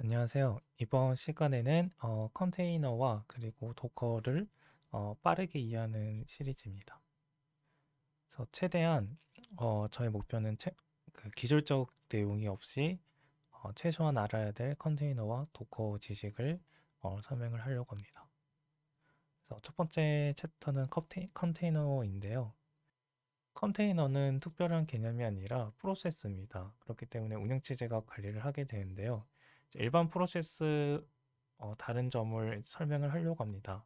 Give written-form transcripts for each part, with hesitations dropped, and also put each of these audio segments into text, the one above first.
안녕하세요. 이번 시간에는 컨테이너와 그리고 도커를 빠르게 이해하는 시리즈입니다. 그래서 최대한 저의 목표는 그 기술적 내용이 없이 최소한 알아야 될 컨테이너와 도커 지식을 설명을 하려고 합니다. 그래서 첫 번째 챕터는 컨테이너인데요. 컨테이너는 특별한 개념이 아니라 프로세스입니다. 그렇기 때문에 운영체제가 관리를 하게 되는데요. 일반 프로세스 다른 점을 설명을 하려고 합니다.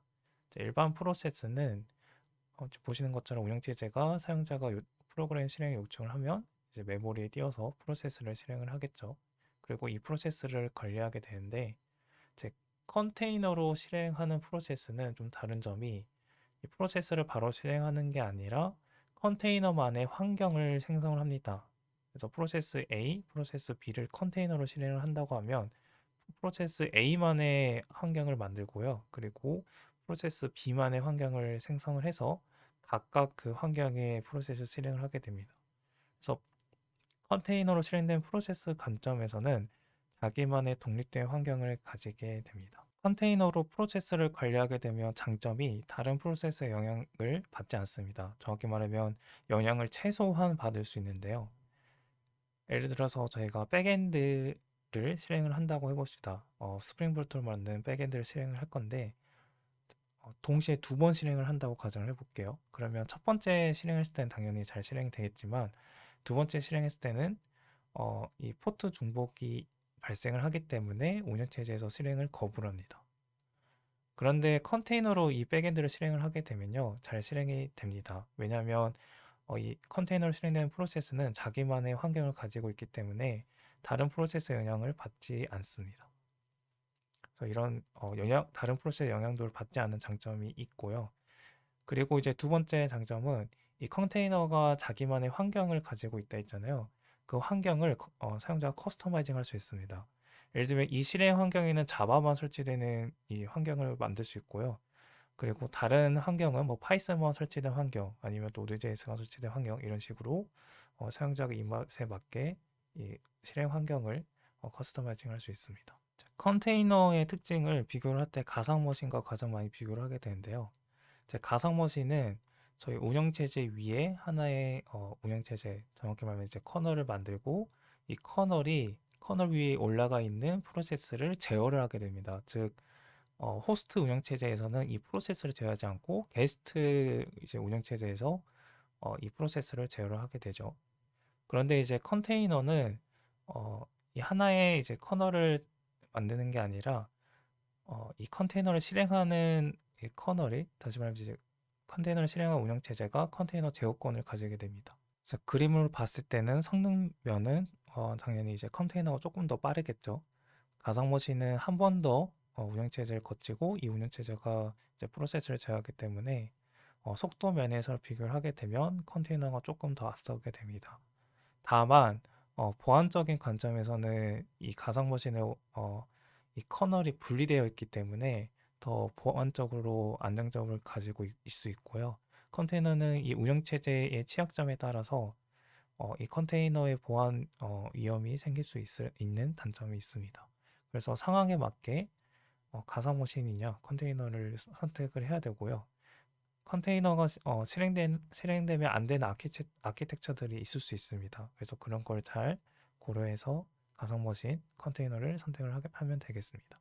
일반 프로세스는 보시는 것처럼 운영체제가 사용자가 프로그램 실행 요청을 하면 이제 메모리에 띄워서 프로세스를 실행을 하겠죠. 그리고 이 프로세스를 관리하게 되는데 제 컨테이너로 실행하는 프로세스는 좀 다른 점이 이 프로세스를 바로 실행하는 게 아니라 컨테이너만의 환경을 생성을 합니다. 그래서 프로세스 A, 프로세스 B를 컨테이너로 실행을 한다고 하면 프로세스 A만의 환경을 만들고요. 그리고 프로세스 B만의 환경을 생성을 해서 각각 그 환경의 프로세스 실행을 하게 됩니다. 그래서 컨테이너로 실행된 프로세스 관점에서는 자기만의 독립된 환경을 가지게 됩니다. 컨테이너로 프로세스를 관리하게 되면 장점이 다른 프로세스의 영향을 받지 않습니다. 정확히 말하면 영향을 최소한 받을 수 있는데요. 예를 들어서 저희가 백엔드를 실행을 한다고 해봅시다. 스프링 부트로 만든 백엔드를 실행을 할 건데 동시에 두 번 실행을 한다고 가정을 해볼게요. 그러면 첫 번째 실행했을 때는 당연히 잘 실행이 되겠지만 두 번째 실행했을 때는 이 포트 중복이 발생을 하기 때문에 운영체제에서 실행을 거부를 합니다. 그런데 컨테이너로 이 백엔드를 실행을 하게 되면요, 잘 실행이 됩니다. 왜냐하면 이 컨테이너로 실행되는 프로세스는 자기만의 환경을 가지고 있기 때문에 다른 프로세스의 영향을 받지 않습니다. 그래서 이런 다른 프로세스의 영향도를 받지 않는 장점이 있고요. 그리고 이제 두 번째 장점은 이 컨테이너가 자기만의 환경을 가지고 있다 했잖아요. 그 환경을 사용자가 커스터마이징 할 수 있습니다. 예를 들면 이 실행 환경에는 자바만 설치되는 이 환경을 만들 수 있고요. 그리고 다른 환경은 뭐 파이썬만 설치된 환경 아니면 노드.js가 설치된 환경 이런 식으로 사용자가 입맛에 맞게 이 실행 환경을 커스터마이징 할 수 있습니다. 자, 컨테이너의 특징을 비교를 할 때 가상 머신과 가장 많이 비교를 하게 되는데요. 가상 머신은 저희 운영체제 위에 하나의 운영체제, 정확히 말하면 이제 커널을 만들고 이 커널 위에 올라가 있는 프로세스를 제어를 하게 됩니다. 즉 호스트 운영체제에서는 이 프로세스를 제어하지 않고 게스트 이제 운영체제에서 이 프로세스를 제어를 하게 되죠. 그런데 이제 컨테이너는 이 하나의 이제 커널을 만드는 게 아니라 이 컨테이너를 실행하는 이 커널이 다시 말하면 이제 컨테이너를 실행한 운영체제가 컨테이너 제어권을 가지게 됩니다. 그래서 그림으로 봤을 때는 성능면은 당연히 이제 컨테이너가 조금 더 빠르겠죠. 가상머신은 한 번 더 운영체제를 거치고 이 운영체제가 이제 프로세스를 제어하기 때문에 속도 면에서 비교를 하게 되면 컨테이너가 조금 더 앞서게 됩니다. 다만 보안적인 관점에서는 이 가상머신의 이 커널이 분리되어 있기 때문에 더 보안적으로 안정적을 가지고 있을 수 있고요. 컨테이너는 이 운영체제의 취약점에 따라서 이 컨테이너의 보안 위험이 생길 수 있는 단점이 있습니다. 그래서 상황에 맞게 가상머신이냐 컨테이너를 선택을 해야 되고요. 컨테이너가 실행되면 안 되는 아키텍처들이 있을 수 있습니다. 그래서 그런 걸 잘 고려해서 가상머신 컨테이너를 선택을 하면 되겠습니다.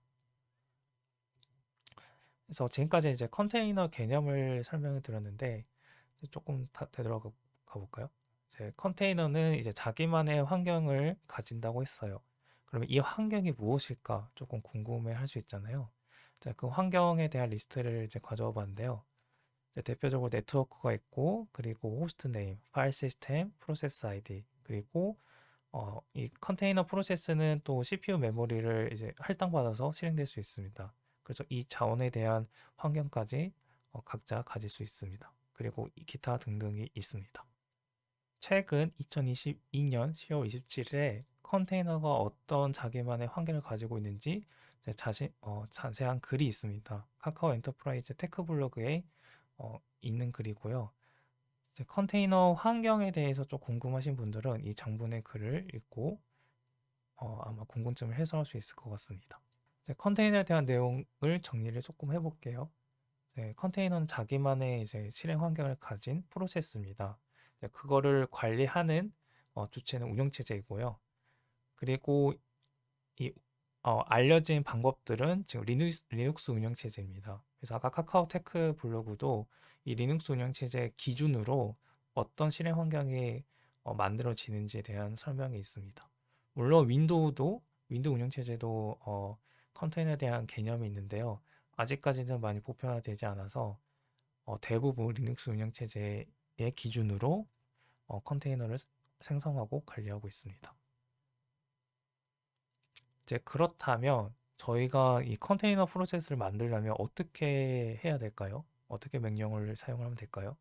그래서 지금까지 이제 컨테이너 개념을 설명을 드렸는데 조금 되돌아가 볼까요? 이제 컨테이너는 이제 자기만의 환경을 가진다고 했어요. 그러면 이 환경이 무엇일까 조금 궁금해 할 수 있잖아요. 자, 그 환경에 대한 리스트를 이제 가져와 봤는데요. 이제 대표적으로 네트워크가 있고, 그리고 호스트 네임, 파일 시스템, 프로세스 아이디, 그리고 이 컨테이너 프로세스는 또 CPU 메모리를 이제 할당받아서 실행될 수 있습니다. 그래서 이 자원에 대한 환경까지 각자 가질 수 있습니다. 그리고 기타 등등이 있습니다. 최근 2022년 10월 27일에 컨테이너가 어떤 자기만의 환경을 가지고 있는지 자세한 글이 있습니다. 카카오 엔터프라이즈 테크 블로그에 있는 글이고요. 이제 컨테이너 환경에 대해서 좀 궁금하신 분들은 이 장문의 글을 읽고 아마 궁금증을 해소할 수 있을 것 같습니다. 이제 컨테이너에 대한 내용을 정리를 조금 해볼게요. 네, 컨테이너는 자기만의 이제 실행 환경을 가진 프로세스입니다. 이제 그거를 관리하는 주체는 운영체제이고요. 그리고 이 알려진 방법들은 지금 리눅스 운영체제입니다. 그래서 아까 카카오테크 블로그도 이 리눅스 운영체제 기준으로 어떤 실행 환경이 만들어지는지에 대한 설명이 있습니다. 물론 윈도우 운영체제도 컨테이너에 대한 개념이 있는데요. 아직까지는 많이 보편화되지 않아서 대부분 리눅스 운영체제의 기준으로 컨테이너를 생성하고 관리하고 있습니다. 이제 그렇다면 저희가 이 컨테이너 프로세스를 만들려면 어떻게 해야 될까요? 어떻게 명령어를 사용하면 될까요?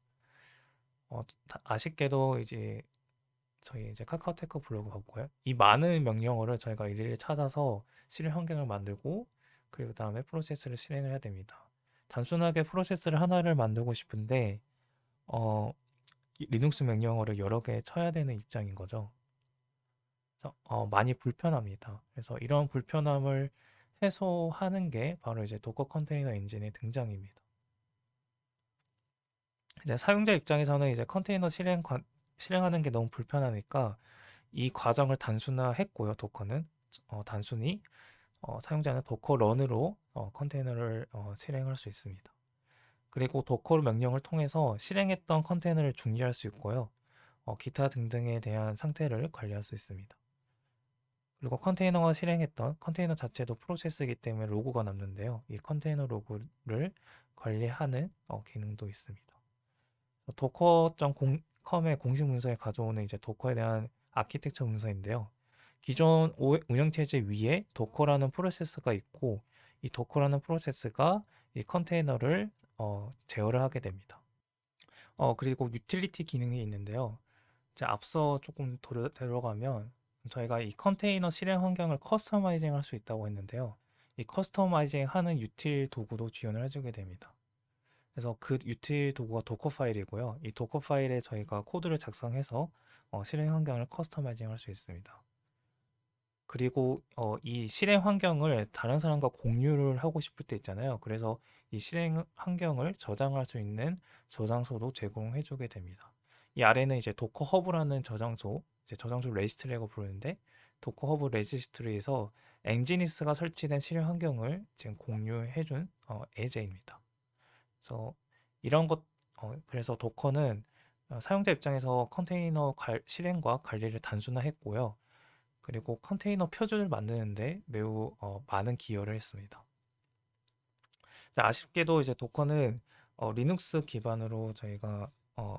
아쉽게도 이제 저희 이제 카카오테크 블로그 봤고요. 이 많은 명령어를 저희가 일일이 찾아서 실행 환경을 만들고 그리고 다음에 프로세스를 실행을 해야 됩니다. 단순하게 프로세스를 하나를 만들고 싶은데 리눅스 명령어를 여러 개 쳐야 되는 입장인 거죠. 그래서 많이 불편합니다. 그래서 이런 불편함을 해소하는 게 바로 이제 도커 컨테이너 엔진의 등장입니다. 이제 사용자 입장에서는 이제 컨테이너 실행하는 게 너무 불편하니까 이 과정을 단순화했고요. 도커는 단순히 사용자는 도커 런으로 컨테이너를 실행할 수 있습니다. 그리고 도커 명령을 통해서 실행했던 컨테이너를 중지할 수 있고요. 기타 등등에 대한 상태를 관리할 수 있습니다. 그리고 컨테이너가 실행했던 컨테이너 자체도 프로세스이기 때문에 로그가 남는데요. 이 컨테이너 로그를 관리하는 기능도 있습니다. 도커.com의 공식 문서에 가져오는 이제 도커에 대한 아키텍처 문서인데요. 기존 운영체제 위에 도커라는 프로세스가 있고 이 도커라는 프로세스가 이 컨테이너를 제어를 하게 됩니다. 그리고 유틸리티 기능이 있는데요. 이제 앞서 조금 들어가면 저희가 이 컨테이너 실행 환경을 커스터마이징 할 수 있다고 했는데요. 이 커스터마이징 하는 유틸 도구도 지원을 해주게 됩니다. 그래서 그 유틸 도구가 도커 파일이고요. 이 도커 파일에 저희가 코드를 작성해서 실행 환경을 커스터마이징 할 수 있습니다. 그리고 이 실행 환경을 다른 사람과 공유를 하고 싶을 때 있잖아요. 그래서 이 실행 환경을 저장할 수 있는 저장소도 제공해 주게 됩니다. 이 아래는 이제 도커 허브라는 저장소, 이제 저장소 레지스트리라고 부르는데 도커 허브 레지스트리에서 엔지니스가 설치된 실행 환경을 지금 공유해 준 예제입니다. 그래서 이런 그래서 도커는 사용자 입장에서 컨테이너 실행과 관리를 단순화했고요. 그리고 컨테이너 표준을 만드는데 매우 많은 기여를 했습니다. 아쉽게도 이제 도커는 리눅스 기반으로 저희가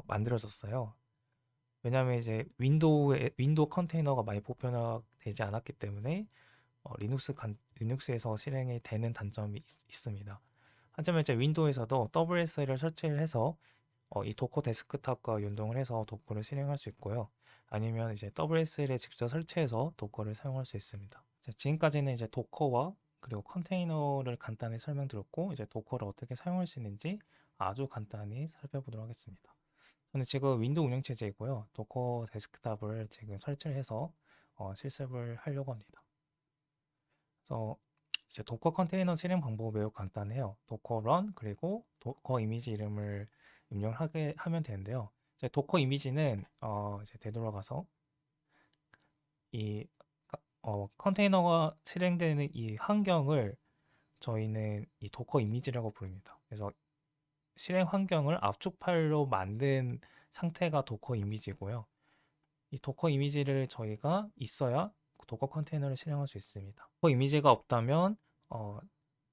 만들어졌어요. 왜냐하면 이제 윈도우 컨테이너가 많이 보편화되지 않았기 때문에 리눅스에서 실행이 되는 단점이 있습니다. 하지만 이제 윈도우에서도 WSL을 설치를 해서 이 도커 데스크탑과 연동을 해서 도커를 실행할 수 있고요. 아니면 이제 WSL에 직접 설치해서 도커를 사용할 수 있습니다. 지금까지는 이제 도커와 그리고 컨테이너를 간단히 설명드렸고 이제 도커를 어떻게 사용할 수 있는지 아주 간단히 살펴보도록 하겠습니다. 저는 지금 윈도우 운영체제이고요. 도커 데스크탑을 지금 설치를 해서 실습을 하려고 합니다. 그래서 이제 도커 컨테이너 실행 방법은 매우 간단해요. 도커 런 그리고 도커 이미지 이름을 입력하게 하면 되는데요. 이제 도커 이미지는 이제 되돌아가서 이 컨테이너가 실행되는 이 환경을 저희는 이 도커 이미지라고 부릅니다. 그래서 실행 환경을 압축 파일로 만든 상태가 도커 이미지고요. 이 도커 이미지를 저희가 있어야 도커 컨테이너를 실행할 수 있습니다. 도커 이미지가 없다면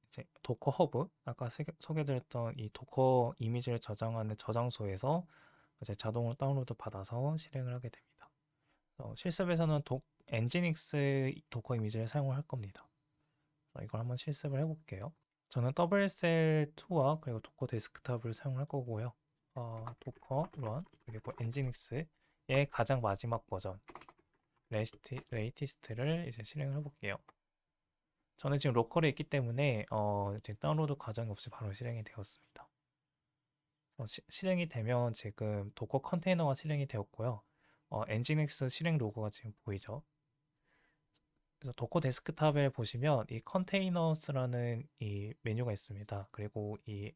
이제 도커 허브 아까 소개드렸던 이 도커 이미지를 저장하는 저장소에서 이제 자동으로 다운로드 받아서 실행을 하게 됩니다. 실습에서는 엔지닉스 도커 이미지를 사용을 할 겁니다. 이걸 한번 실습을 해볼게요. 저는 WSL2와 그리고 도커 데스크탑을 사용할 거고요. 도커 런 그리고 엔지닉스의 가장 마지막 버전 레이티스트를 이제 실행을 해볼게요. 저는 지금 로컬에 있기 때문에 지금 다운로드 과정이 없이 바로 실행이 되었습니다. 실행이 되면 지금 도커 컨테이너가 실행이 되었고요. 엔지닉스 실행 로고가 지금 보이죠? 그래서 도커 데스크탑에 보시면 이 컨테이너스라는 이 메뉴가 있습니다. 그리고 이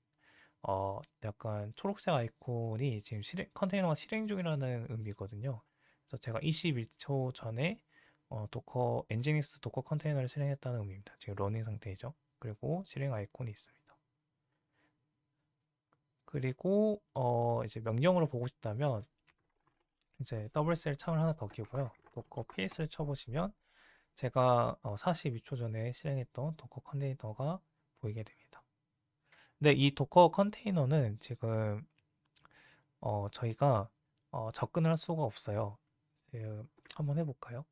약간 초록색 아이콘이 지금 컨테이너가 실행 중이라는 의미거든요. 그래서 제가 21초 전에 도커 엔지닉스 도커 컨테이너를 실행했다는 의미입니다. 지금 러닝 상태이죠. 그리고 실행 아이콘이 있습니다. 그리고 이제 명령으로 보고 싶다면 이제 WSL 창을 하나 더 끼고요. 도커 PS를 쳐보시면 제가 42초 전에 실행했던 도커 컨테이너가 보이게 됩니다. 근데 이 도커 컨테이너는 지금 저희가 접근을 할 수가 없어요. 지금 한번 해볼까요?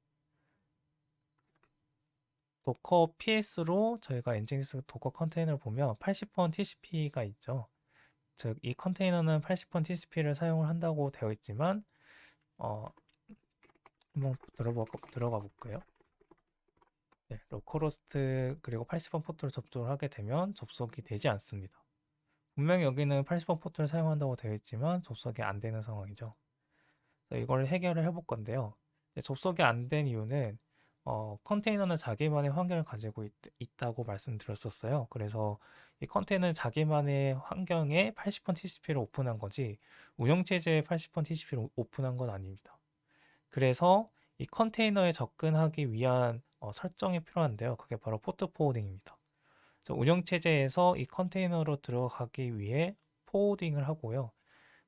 도커 PS로 저희가 엔지니스 도커 컨테이너를 보면 80번 TCP가 있죠. 즉, 이 컨테이너는 80번 TCP를 사용을 한다고 되어 있지만 어, 한번 들어가 볼까요? 네, 로컬호스트 그리고 80번 포트를 접속을 하게 되면 접속이 되지 않습니다. 분명히 여기는 80번 포트를 사용한다고 되어 있지만 접속이 안 되는 상황이죠. 이걸 해결을 해볼 건데요. 접속이 안 된 이유는 컨테이너는 자기만의 환경을 가지고 있다고 말씀드렸었어요. 그래서 이 컨테이너는 자기만의 환경에 80번 TCP를 오픈한 거지 운영체제에 80번 TCP를 오픈한 건 아닙니다. 그래서 이 컨테이너에 접근하기 위한 설정이 필요한데요. 그게 바로 포트 포워딩입니다. 그래서 운영체제에서 이 컨테이너로 들어가기 위해 포워딩을 하고요.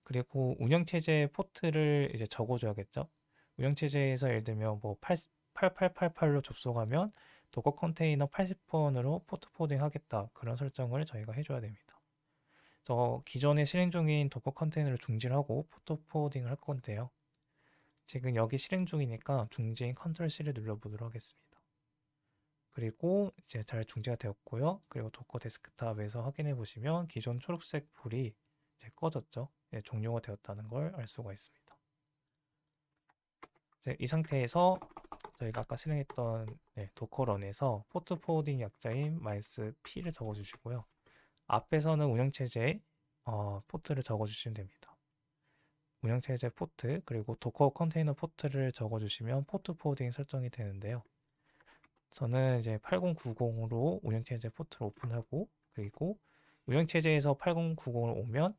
그리고 운영체제 포트를 이제 적어줘야겠죠. 운영체제에서 예를 들면 뭐 8888로 접속하면 도커 컨테이너 80번으로 포트 포딩 하겠다. 그런 설정을 저희가 해줘야 됩니다. 그래서 기존에 실행 중인 도커 컨테이너를 중지하고 포트 포딩을 할 건데요. 지금 여기 실행 중이니까 중지인 컨트롤 C를 눌러보도록 하겠습니다. 그리고 이제 잘 중지가 되었고요. 그리고 도커 데스크탑에서 확인해 보시면 기존 초록색 불이 이제 꺼졌죠. 네, 종료가 되었다는 걸 알 수가 있습니다. 이제 이 상태에서 저희가 아까 실행했던 도커런에서 포트 포워딩 약자인 -p를 적어주시고요. 앞에서는 운영체제 포트를 적어주시면 됩니다. 운영체제 포트 그리고 도커 컨테이너 포트를 적어주시면 포트 포워딩 설정이 되는데요. 저는 이제 8090으로 운영체제 포트를 오픈하고 그리고 운영체제에서 8090을 오면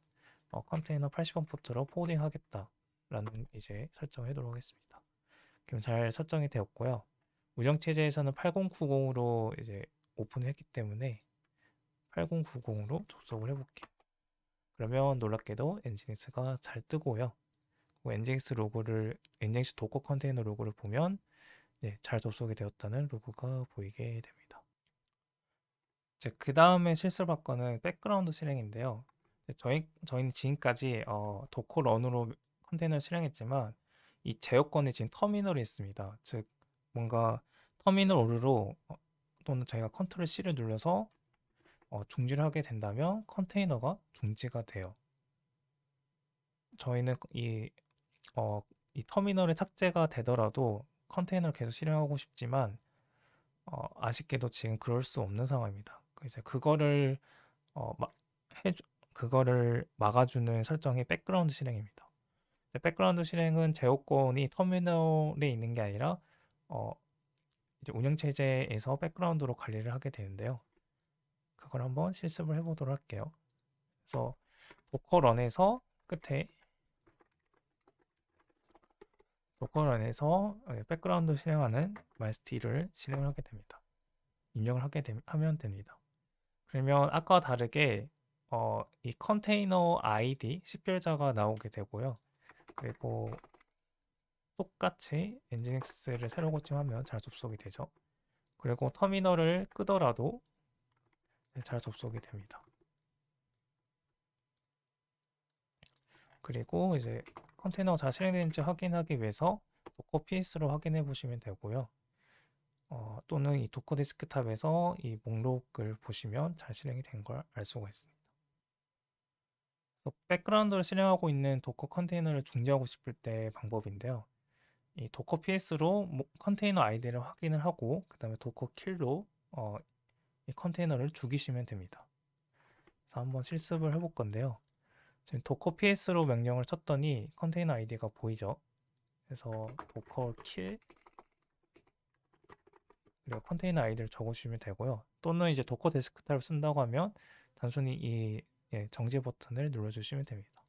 컨테이너 80번 포트로 포워딩 하겠다라는 이제 설정을 해도록 하겠습니다. 그럼 잘 설정이 되었고요. 운영체제에서는 8090으로 이제 오픈했기 때문에 8090으로 접속을 해볼게요. 그러면 놀랍게도 엔지닉스가 잘 뜨고요. 엔지닉스 로고를 엔지닉스 도커 컨테이너 로고를 보면 잘 접속이 되었다는 로고가 보이게 됩니다. 이제 그 다음에 실습할 거는 백그라운드 실행인데요. 저희는 지금까지 도커 런으로 컨테이너를 실행했지만 이 제어권에 지금 터미널이 있습니다. 즉 뭔가 터미널 오류로 또는 저희가 컨트롤 C를 눌러서 중지를 하게 된다면 컨테이너가 중지가 돼요. 저희는 이 터미널이 삭제가 되더라도 컨테이너를 계속 실행하고 싶지만 아쉽게도 지금 그럴 수 없는 상황입니다. 이제 어, 마- 그거를 막아주는 설정이 백그라운드 실행입니다. 백그라운드 실행은 제어권이 터미널에 있는 게 아니라 어, 이제 운영체제에서 백그라운드로 관리를 하게 되는데요. 그걸 한번 실습을 해보도록 할게요. 그래서 도커런에서 끝에 도커런에서 백그라운드 실행하는 MySt를 실행을 하게 됩니다. 입력을 하면 됩니다. 그러면 아까와 다르게 이 컨테이너 ID 식별자가 나오게 되고요. 그리고 똑같이 엔진엑스를 새로 고침하면 잘 접속이 되죠. 그리고 터미널을 끄더라도 잘 접속이 됩니다. 그리고 이제 컨테이너가 잘 실행되는지 확인하기 위해서 도커 PS로 확인해 보시면 되고요. 또는 이 도커 데스크탑에서 이 목록을 보시면 잘 실행이 된 걸 알 수가 있습니다. 백그라운드를 실행하고 있는 도커 컨테이너를 중지하고 싶을 때 방법인데요. 이 도커 PS로 컨테이너 아이디를 확인을 하고 그 다음에 도커 킬로 이 컨테이너를 죽이시면 됩니다. 그래서 한번 실습을 해볼 건데요. 지금 도커 PS로 명령을 쳤더니 컨테이너 아이디가 보이죠. 그래서 도커 킬 그리고 컨테이너 아이디를 적어주시면 되고요. 또는 이제 도커 데스크탑을 쓴다고 하면 단순히 이 정지 버튼을 눌러주시면 됩니다.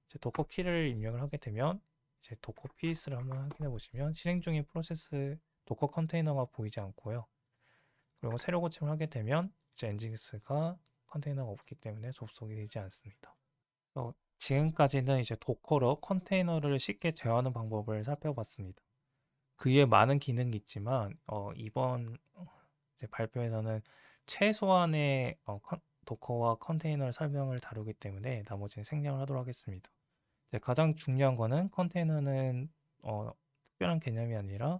이제 도커 키를 입력을 하게 되면 이제 도커 PS를 한번 확인해 보시면 실행 중인 프로세스 도커 컨테이너가 보이지 않고요. 그리고 새로 고침을 하게 되면 이제 엔진스가 컨테이너가 없기 때문에 접속이 되지 않습니다. 지금까지는 이제 도커로 컨테이너를 쉽게 제어하는 방법을 살펴봤습니다. 그 위에 많은 기능이 있지만 이번 이제 발표에서는 최소한의 도커와 컨테이너 설명을 다루기 때문에 나머지는 생략을 하도록 하겠습니다. 가장 중요한 거는 컨테이너는 특별한 개념이 아니라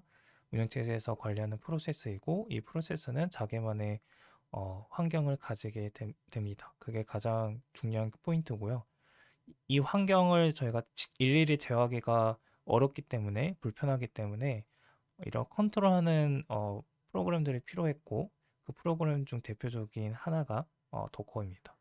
운영체제에서 관리하는 프로세스이고 이 프로세스는 자기만의 환경을 가지게 됩니다. 그게 가장 중요한 포인트고요. 이 환경을 저희가 일일이 제어하기가 어렵기 때문에 불편하기 때문에 이런 컨트롤하는 프로그램들이 필요했고 그 프로그램 중 대표적인 하나가 도커입니다.